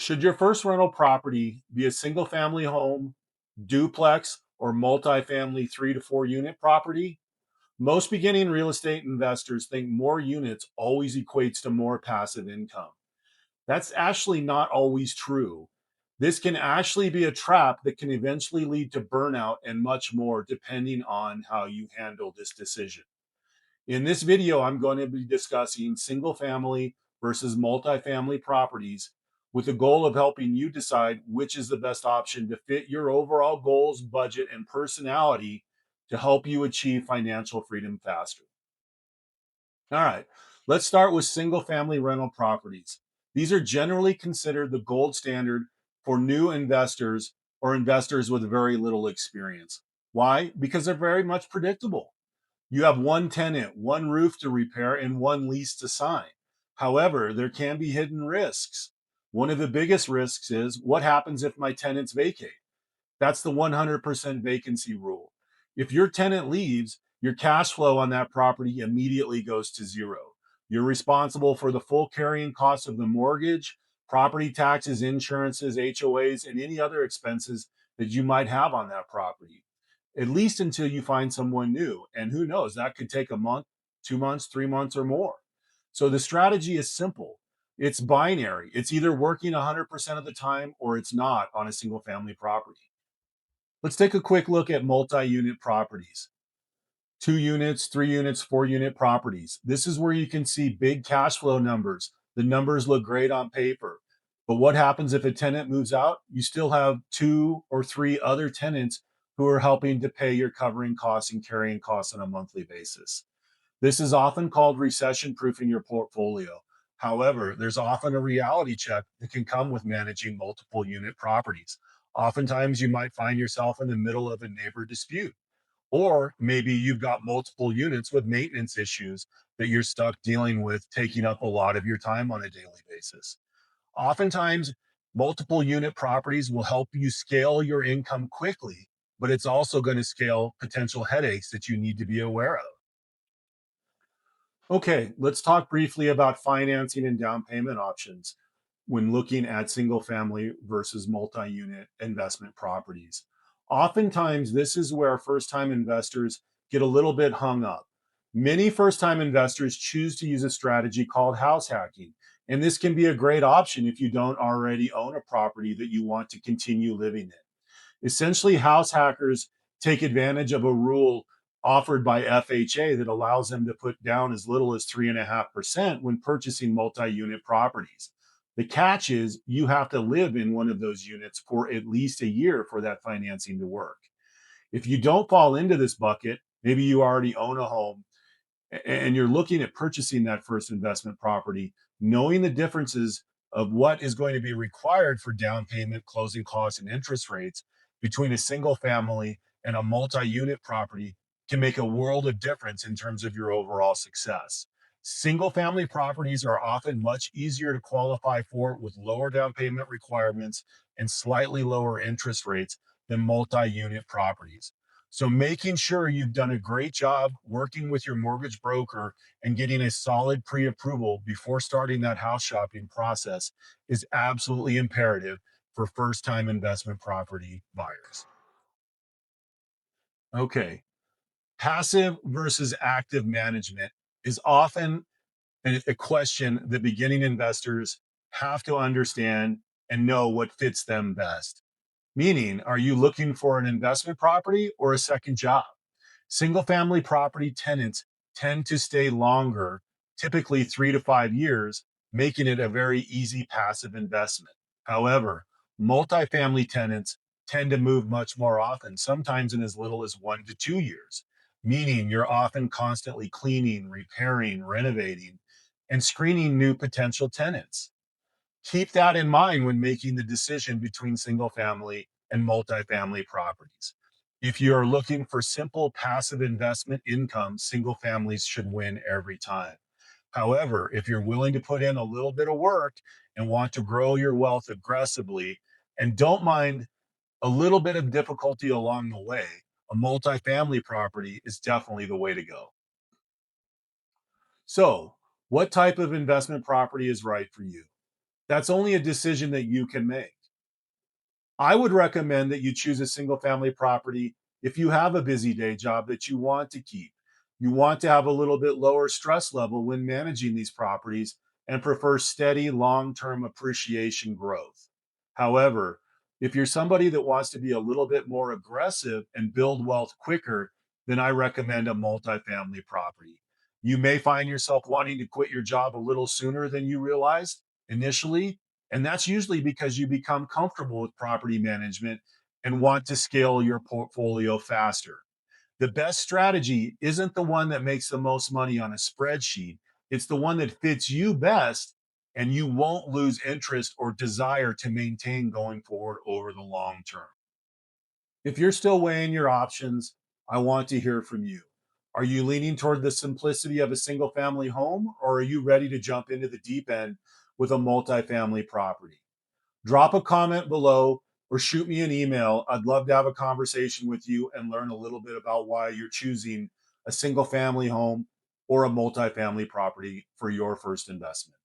Should your first rental property be a single family home, duplex, or multifamily 3 to 4 unit property? Most beginning real estate investors think more units always equates to more passive income. That's actually not always true. This can actually be a trap that can eventually lead to burnout and much more, depending on how you handle this decision. In this video, I'm going to be discussing single family versus multifamily properties with the goal of helping you decide which is the best option to fit your overall goals, budget, and personality to help you achieve financial freedom faster. All right, let's start with single family rental properties. These are generally considered the gold standard for new investors or investors with very little experience. Why? Because they're very much predictable. You have one tenant, one roof to repair, and one lease to sign. However, there can be hidden risks. One of the biggest risks is what happens if my tenants vacate? That's the 100% vacancy rule. If your tenant leaves, your cash flow on that property immediately goes to zero. You're responsible for the full carrying cost of the mortgage, property taxes, insurances, HOAs, and any other expenses that you might have on that property, at least until you find someone new. And who knows, that could take a month, 2 months, 3 months, or more. So the strategy is simple. It's binary. It's either working 100% of the time or it's not on a single family property. Let's take a quick look at multi-unit properties. 2 units, 3 units, 4 unit properties. This is where you can see big cash flow numbers. The numbers look great on paper. But what happens if a tenant moves out? You still have 2 or 3 other tenants who are helping to pay your covering costs and carrying costs on a monthly basis. This is often called recession proofing your portfolio. However, there's often a reality check that can come with managing multiple unit properties. Oftentimes, you might find yourself in the middle of a neighbor dispute, or maybe you've got multiple units with maintenance issues that you're stuck dealing with, taking up a lot of your time on a daily basis. Oftentimes, multiple unit properties will help you scale your income quickly, but it's also going to scale potential headaches that you need to be aware of. Okay, let's talk briefly about financing and down payment options when looking at single family versus multi unit investment properties. Oftentimes, this is where first time investors get a little bit hung up. Many first time investors choose to use a strategy called house hacking. And this can be a great option if you don't already own a property that you want to continue living in. Essentially, house hackers take advantage of a rule offered by FHA that allows them to put down as little as 3.5% when purchasing multi unit properties. The catch is you have to live in one of those units for at least a year for that financing to work. If you don't fall into this bucket, maybe you already own a home and you're looking at purchasing that first investment property, knowing the differences of what is going to be required for down payment, closing costs, and interest rates between a single family and a multi unit property can make a world of difference in terms of your overall success. Single family properties are often much easier to qualify for with lower down payment requirements and slightly lower interest rates than multi unit properties. So making sure you've done a great job working with your mortgage broker and getting a solid pre-approval before starting that house shopping process is absolutely imperative for first-time investment property buyers. Okay, passive versus active management is often a question that beginning investors have to understand and know what fits them best. Meaning, are you looking for an investment property or a second job? Single family property tenants tend to stay longer, typically 3 to 5 years, making it a very easy passive investment. However, multifamily tenants tend to move much more often, sometimes in as little as 1 to 2 years, meaning you're often constantly cleaning, repairing, renovating, and screening new potential tenants. Keep that in mind when making the decision between single family and multifamily properties. If you're looking for simple passive investment income, single families should win every time. However, if you're willing to put in a little bit of work and want to grow your wealth aggressively and don't mind a little bit of difficulty along the way, a multifamily property is definitely the way to go. So, what type of investment property is right for you? That's only a decision that you can make. I would recommend that you choose a single family property if you have a busy day job that you want to keep. You want to have a little bit lower stress level when managing these properties and prefer steady long term appreciation growth. However, if you're somebody that wants to be a little bit more aggressive and build wealth quicker, then I recommend a multifamily property. You may find yourself wanting to quit your job a little sooner than you realized initially, and that's usually because you become comfortable with property management and want to scale your portfolio faster. The best strategy isn't the one that makes the most money on a spreadsheet, it's the one that fits you best and you won't lose interest or desire to maintain going forward over the long term. If you're still weighing your options, I want to hear from you. Are you leaning toward the simplicity of a single family home, or are you ready to jump into the deep end with a multifamily property? Drop a comment below or shoot me an email. I'd love to have a conversation with you and learn a little bit about why you're choosing a single family home or a multifamily property for your first investment.